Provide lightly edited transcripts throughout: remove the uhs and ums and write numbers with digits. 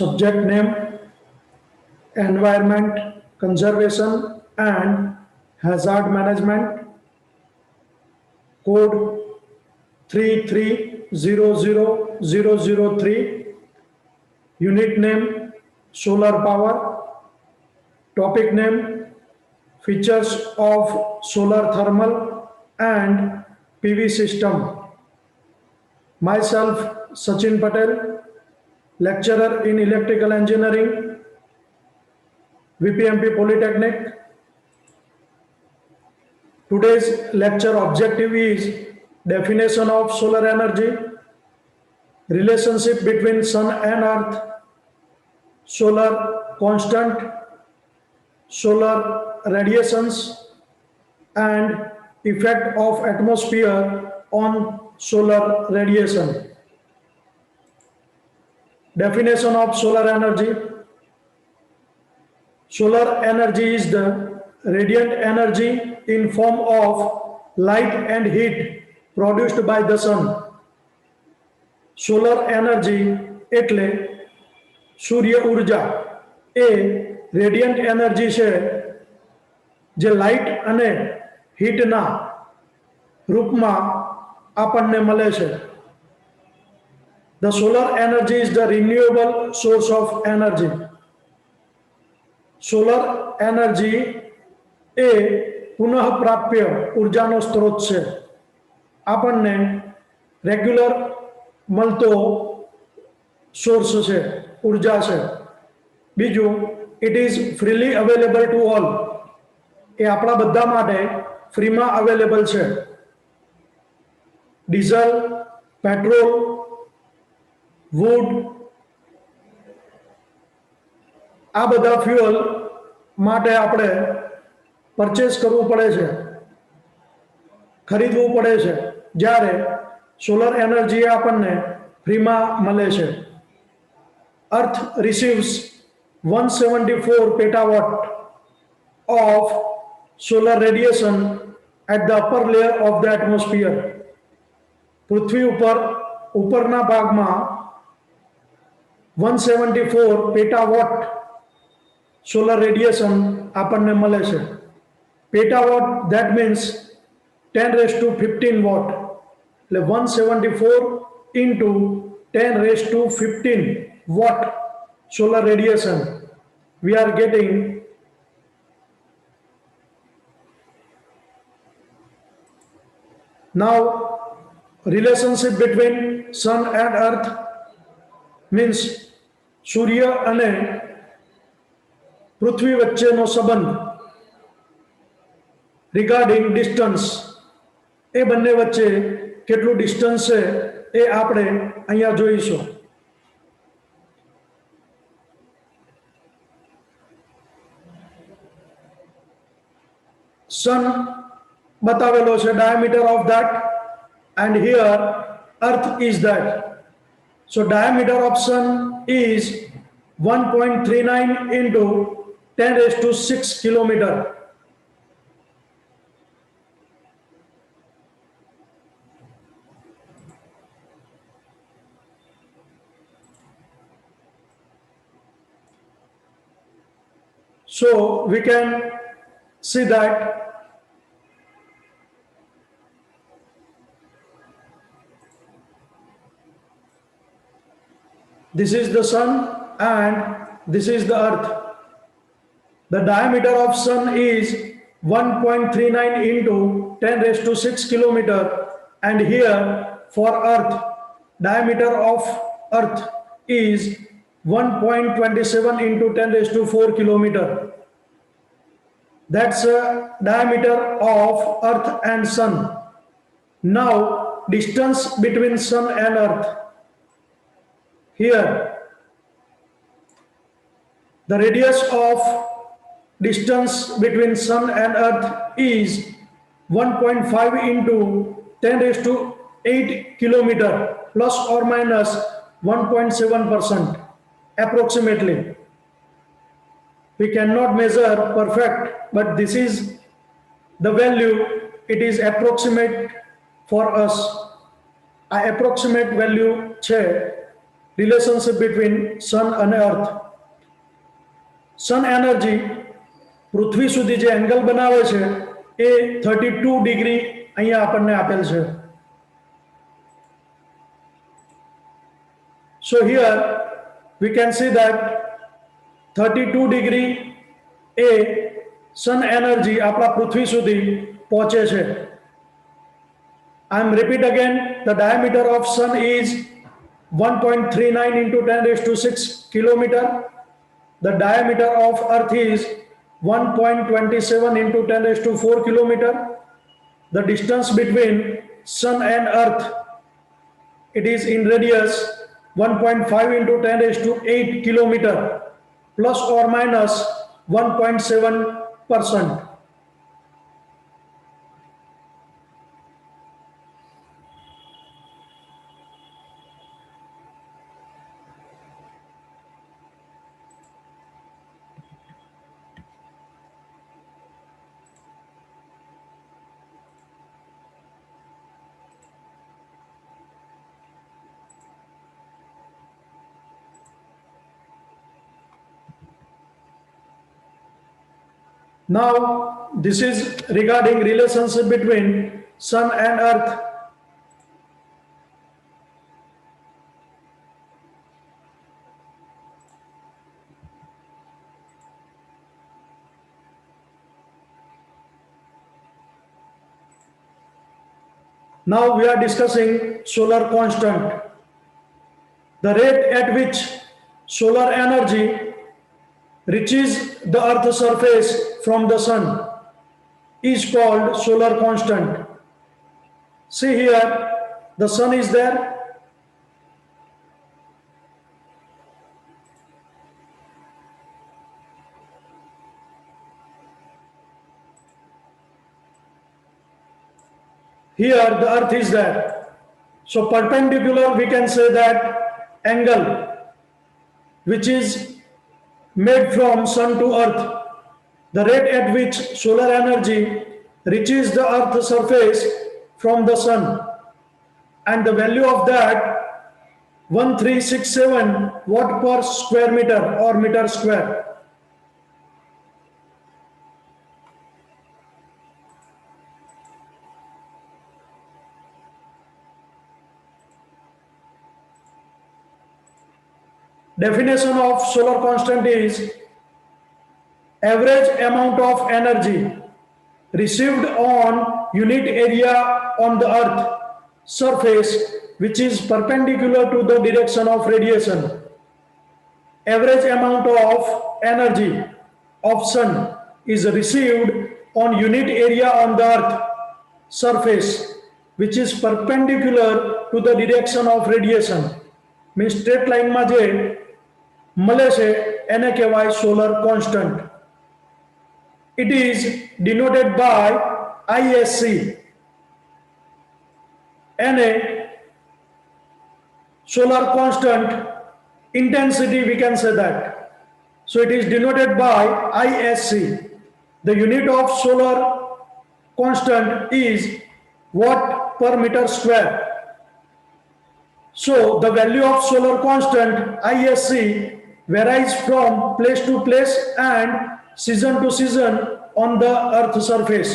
subject name, environment conservation and hazard management, code 3300003, unit name solar power, topic name features of solar thermal and PV system. Myself Sachin Patel, lecturer in electrical engineering, VPMP Polytechnic. Today's lecture objective is definition of solar energy, relationship between sun and earth, solar constant, solar radiations, and effect of atmosphere on solar radiation. Definition of solar energy. Solar energy is the radiant energy in form of light and heat produced by the sun. Solar energy એટલે સૂર્ય ઉર્જા એ radiant energy છે જે light અને હીટના રૂપમાં આપણને મળે છે. The solar energy is the renewable source of energy. Solar energy એ પુનઃપ્રાપ્ય ઉર્જાનો સ્ત્રોત છે. આપણને રેગ્યુલર મળતો સોર્સ છે, ઉર્જા છે. બીજું, it is freely available to all. એ આપણા બધા માટે ફ્રીમાં અવેલેબલ છે. ડીઝલ, પેટ્રોલ, વુડ, આ બધા ફ્યુઅલ માટે આપણે પરચેસ કરવું પડે છે, ખરીદવું પડે છે, જ્યારે સોલર એનર્જી આપણને ફ્રીમાં મળે છે. અર્થ રિસીવ્સ 174 petawatt of solar radiation at the upper layer of the atmosphere. પૃથ્વી ઉપર ઉપરના ભાગમાં 174 પેટાવોટ solar radiation આપણને મળે છે. Petawatt that means 10 raised to 15 watt. એટલે 174 into 10 raised to 15 watt solar radiation we are getting. Now, relationship between sun and earth means સૂર્ય અને પૃથ્વી વચ્ચેનો સંબંધ રિગાર્ડિંગ ડિસ્ટન્સ. એ બંને વચ્ચે કેટલું ડિસ્ટન્સ છે એ આપણે અહીંયા જોઈશું. સન બતાવેલો છે, diameter of that, and here earth is that. So diameter of sun is 1.39 into 10 raised to 6 kilometer. So we can see that this is the sun and this is the earth. The diameter of sun is 1.39 into 10 raised to 6 kilometer, and here for earth, diameter of earth is 1.27 into 10 raised to 4 kilometer. That's a diameter of earth and sun. Now distance between sun and earth. Here the radius of distance between sun and earth is 1.5 into 10 raised to 8 kilometer plus or minus 1.7% approximately. We cannot measure perfect, but this is the value. It is approximate for us. A approximate value છે relationship between સન અને અર્થ. સન energy પૃથ્વી સુધી જે angle બનાવે છે એ 32 degree અહીંયા આપણને આપેલ છે. So here we can see that 32 degree A sun energy આપણા પૃથ્વી સુધી પહોંચે છે. I am repeat again, the diameter of sun is 1.39 into 10 raised to 6 kilometer. The diameter of earth is 1.27 into 10 raised to 4 kilometer. The distance between sun and earth, it is in radius 1.5 into 10 raised to 8 kilometer, plus or minus 1.7%. Now, this is regarding relationship between sun and earth. Now we are discussing solar constant. The rate at which solar energy reaches the earth's surface from the sun is called solar constant. See here, the sun is there. Here the earth is there. So perpendicular, we can say that angle which is made from sun to earth, the rate at which solar energy reaches the earth's surface from the sun, and the value of that 1367 watt per square meter or meter square. Definition of solar constant is average amount of energy received on unit area on the earth surface which is perpendicular to the direction of radiation. Average amount of energy of sun is received on unit area on the earth surface which is perpendicular to the direction of radiation. Means straight line માં જે મળે છે એને કહેવાય solar constant. It is denoted by ISC. Na solar constant intensity, we can say that. So it is denoted by ISC. The unit of solar constant is watt per meter square. So the value of solar constant ISC varies from place to place and season to season on the earth surface.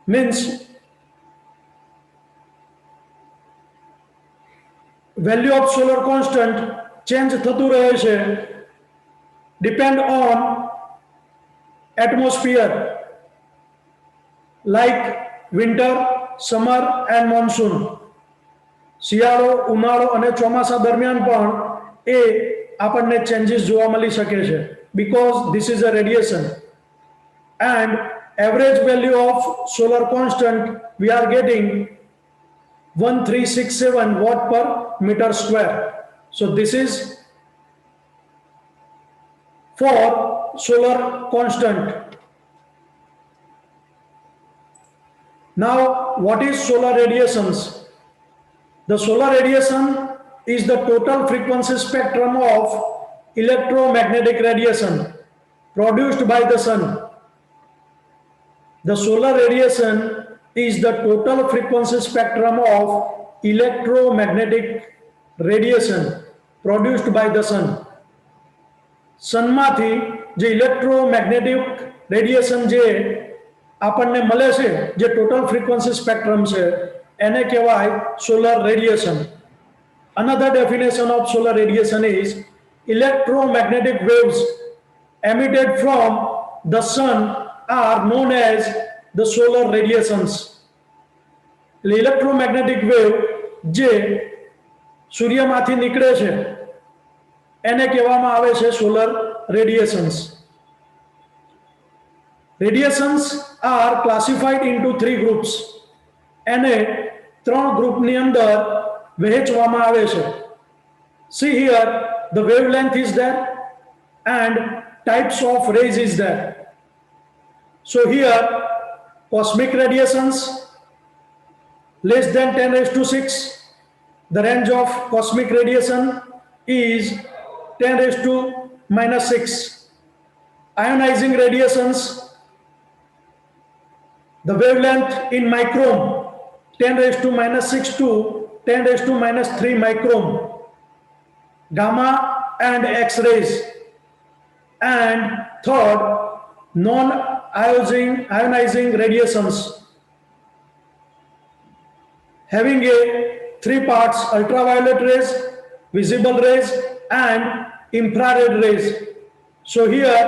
Means value of solar constant change થતું રહે છે, depend on atmosphere like winter, summer and monsoon. શિયાળો, ઉનાળો અને ચોમાસા દરમિયાન પણ એ આપણને ચેન્જીસ જોવા મળી શકે છે, because this is a radiation. And average value of solar constant we are getting 1367 watt per meter square. So this is for solar constant. Now what is solar radiations? The solar radiation is the total frequency spectrum of electromagnetic radiation produced by the sun. The solar radiation is the total frequency spectrum of electromagnetic radiation produced by the sun. સનમાંથી જે electromagnetic radiation જે આપણને મળે છે, જે total frequency spectrum છે, એને કહેવાય solar radiation. Another definition of solar radiation is electromagnetic waves emitted from the sun are known as the solar radiations. Electromagnetic wave જે સૂર્યમાંથી નીકળે છે એને કહેવામાં આવે છે solar radiations. Radiations are classified into 3 groups. એને 3 ગ્રુપની અંદર વહેંચવામાં આવે છે. See here, the wavelength is there and types of rays is there. So here, cosmic radiations less than 10 raised to 6. The range of cosmic radiation is 10 raised to minus 6. Ionizing radiations, the wavelength in micron 10 raised to minus 6 to 10 raised to minus 3 micron. Gamma and X-rays. And third, non-ionizing radiations, having a 3 parts: ultraviolet rays, visible rays and infrared rays. So here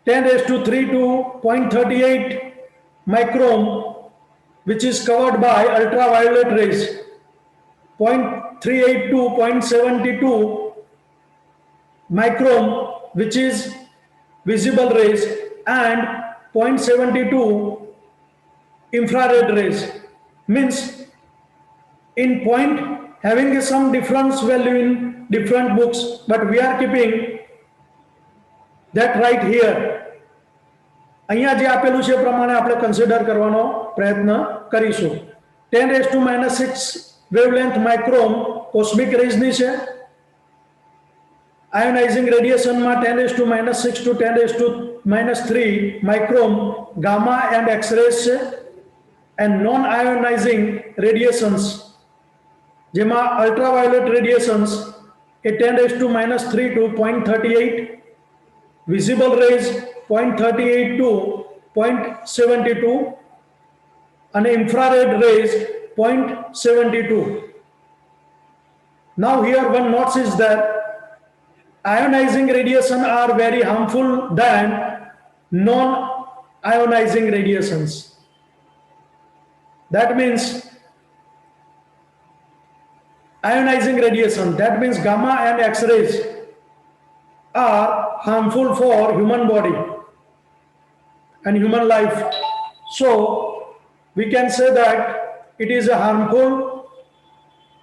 10 raised to 3 to 0.38 micron, which is covered by ultraviolet rays, 0.38 to 0.72 micron, which is visible rays, and 0.72 infrared rays. Means in point having some difference value in different books, but we are keeping that right here. અહીંયા જે આપેલું છે પ્રમાણે આપણે consider કરવાનો પ્રયત્ન કરીશું. 10 raised to minus 6 wavelength micron cosmic rays ની છે. Ionizing radiation માં 10 raised to minus 6 to 10 raised to minus 3 micron gamma and X-rays છે. And non-ionizing radiations જેમાં ultraviolet radiations A 10 raised to minus 3 to 0.38, visible rays 0.38 to 0.72 and infrared rays 0.72. Now here one notes is that ionizing radiation are very harmful than non-ionizing radiations. That means ionizing radiation, that means gamma and X-rays are harmful for human body and human life. So we can say that it is harmful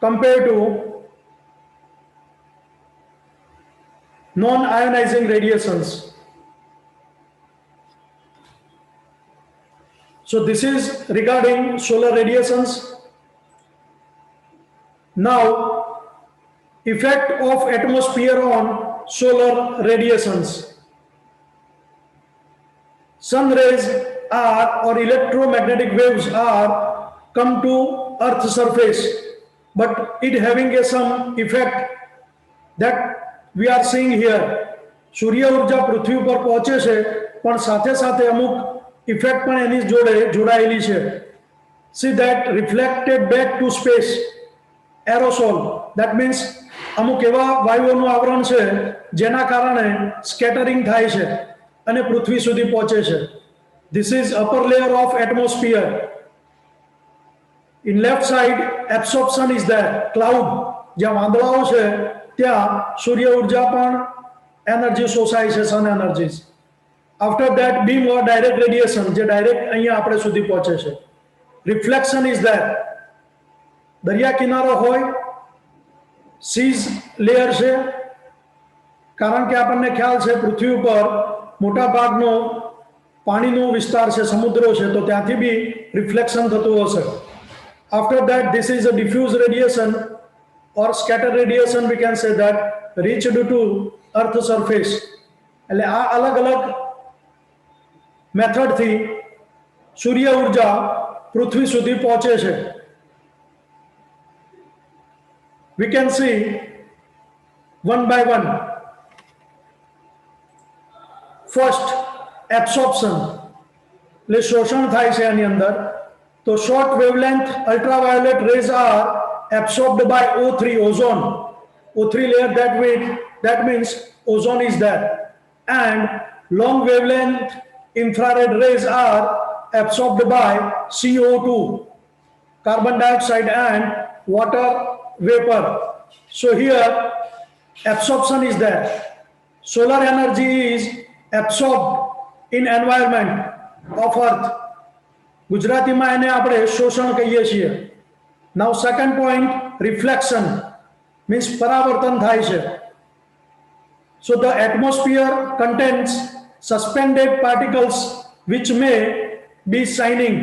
compared to non-ionizing radiations. So this is regarding solar radiations. Now, effect of atmosphere on solar radiations. Sun rays are, or electromagnetic waves are, come to Earth's surface, but it having some effect that we are seeing here. સૂર્ય ઊર્જા પૃથ્વી પર પહોંચે છે, પણ સાથે સાથે અમુક effect પણ એની જોડે જોડાયેલી છે. See that reflected back to space, aerosol, that means અમુક એવા વાયુઓનું આવરણ છે જેના કારણે સ્કેટરિંગ થાય છે અને પૃથ્વી સુધી પહોંચે છે. This is upper layer of atmosphere. In left side absorption is there, cloud, જ્યાં વાદળાઓ છે ત્યાં સૂર્ય ઊર્જા પણ એનર્જી શોષાય છે, sun energies. After that beam or direct radiation જે ડાયરેક્ટ અહીંયા આપણે સુધી પહોંચે છે. Reflection is there. દરિયા કિનારો હોય, सीज लेयर છે, કારણ કે આપણને ખ્યાલ છે પૃથ્વી ઉપર મોટા ભાગનો પાણીનો વિસ્તાર છે, સમુદ્રો છે, તો ત્યાંથી બી રિફ્લેક્શન થતું હશે. After that this is a diffuse radiation or scattered radiation, we can say that reached to earth surface. એટલે આ અલગ અલગ મેથડથી સૂર્ય ઊર્જા પૃથ્વી સુધી પહોંચે છે. We can see one by one. First, absorption. એટલે શોષણ થાય છે એની અંદર. તો short wavelength ultraviolet rays are absorbed by O3 ozone. O3 layer, that means ozone is there. And long wavelength infrared rays are absorbed by CO2, carbon dioxide and water vapor. So here absorption is there. Solar energy is absorbed in environment of earth. ગુજરાતીમાં એને આપણે શોષણ કહીએ છીએ. Now second point, reflection means પરાવર્તન થાય છે. So the atmosphere contains suspended particles which may be shining.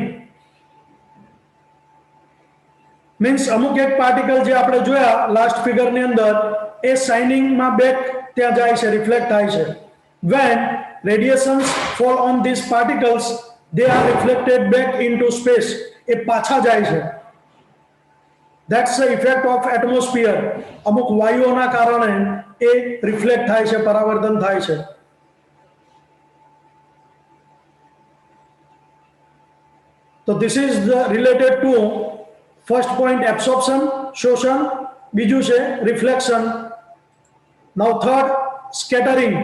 Means અમુક એક પાર્ટિકલ જે આપણે જોયા લાસ્ટ ફિગરની અંદર એ શાઇનિંગમાં બેક ત્યાં જાય છે, રિફ્લેક્ટ થાય છે. When radiations fall on these particles, they are reflected back into space. એ પાછા જાય છે. That's the effect of atmosphere. અમુક વાયુઓના કારણે એ રિફ્લેક્ટ થાય છે, પરાવર્તન થાય છે. So this is related to first point, absorption, શોષણ. બીજું છે reflection. Now third, scattering.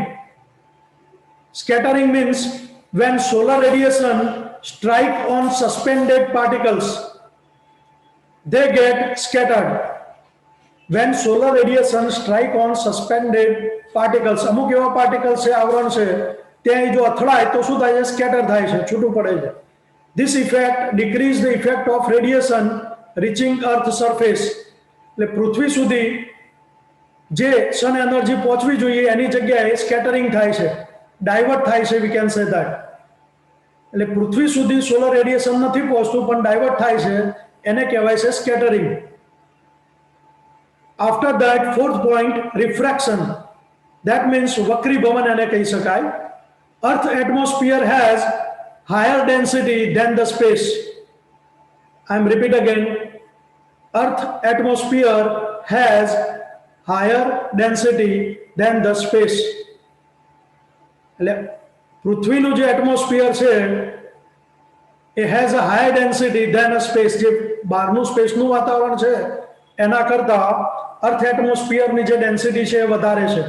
Scattering means when solar radiation strike on suspended particles, they get scattered. When solar radiation strike on suspended particles, અમુક એવા particles છે, આવરણ છે, ત્યાં જો અથડાય તો શું થાય છે? સ્કેટર થાય છે, છૂટું પડે છે. This effect decrease the effect of radiation reaching earth surface. એટલે પૃથ્વી સુધી જે સન એનર્જી પહોંચવી જોઈએ એની જગ્યાએ સ્કેટરિંગ થાય છે, ડાયવર્ટ થાય છે, we can say that. એટલે પૃથ્વી સુધી સોલર રેડિયેશન નથી પહોંચતું પણ ડાયવર્ટ થાય છે, એને કહેવાય છે scattering. After that, fourth point, refraction. That means વક્રીભવન એને કહી શકાય. Earth atmosphere has higher density than the space. I am repeat again. Earth atmosphere has higher density than the space. એટલે પૃથ્વીનું જે એટમોસ્ફિયર છે એ has a higher density than a space. જે બહારનું સ્પેસનું વાતાવરણ છે એના કરતા અર્થ એટમોસ્ફિયરની જે ડેન્સિટી છે એ વધારે છે.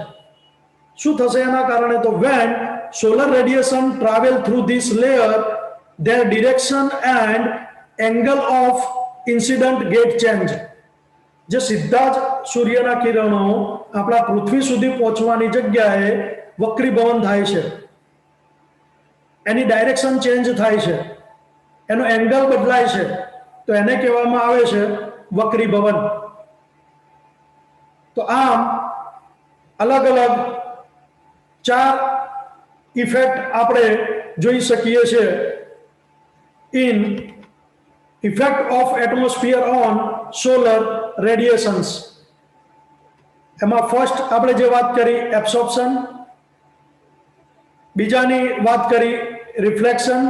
શું થશે એના કારણે? તો when solar radiation travel through this layer, their direction and angle of incident get change. જે સિદ્ધા જ સૂર્યના કિરણો આપણા પૃથ્વી સુધી પહોંચવાની જગ્યાએ વક્રીભવન થાય છે, એની ડાયરેક્શન ચેન્જ થાય છે, એનો એંગલ બદલાય છે, તો એને કહેવામાં આવે છે વક્રીભવન. તો આમ અલગ અલગ ચાર ઇફેક્ટ આપણે જોઈ શકીએ છીએ in effect of atmosphere on solar radiations. એમાં ફર્સ્ટ આપણે જે વાત કરી એબ્સોર્પ્શન, બીજાની વાત કરી રિફ્લેક્શન,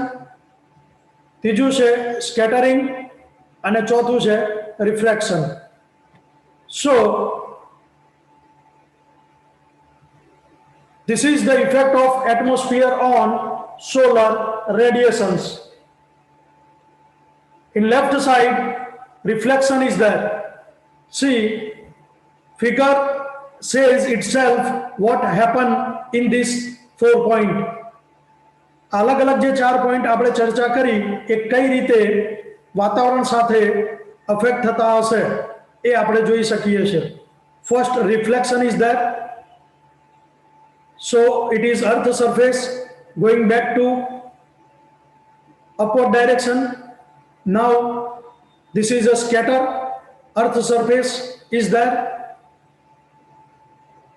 ત્રીજું છે સ્કેટરિંગ અને ચોથું છે reflection. So this is the effect of atmosphere on solar radiations. In left side, reflection is there. See, figure says itself what happened in this 4 point. अलग अलग જે 4 પોઈન્ટ આપણે ચર્ચા કરી એ કઈ રીતે વાતાવરણ સાથે અફેક્ટ થતા હશે એ આપણે જોઈ શકીએ છીએ. First, reflection is there. So it is earth surface going back to upward direction. Now this is a scatter, earth surface is there.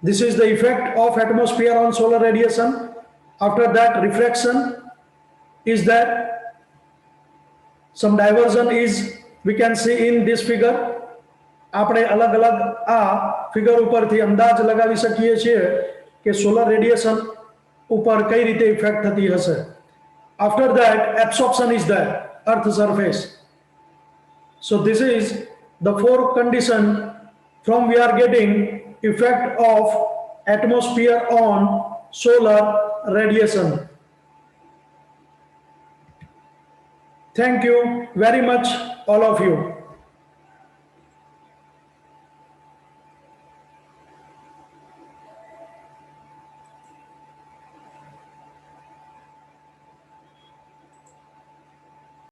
This is the effect of atmosphere on solar radiation. After that, refraction is there. Some diversion is we can see in this figure. આપણે अलग अलग આ figure ઉપરથી અંદાજ લગાવી શકીએ છીએ કે સોલર રેડિયેશન ઉપર કઈ રીતે ઇફેક્ટ થતી હશે. After that, absorption is there, earth surface. So this is the 4 condition from we are getting effect of atmosphere on solar radiation. Thank you very much, all of you.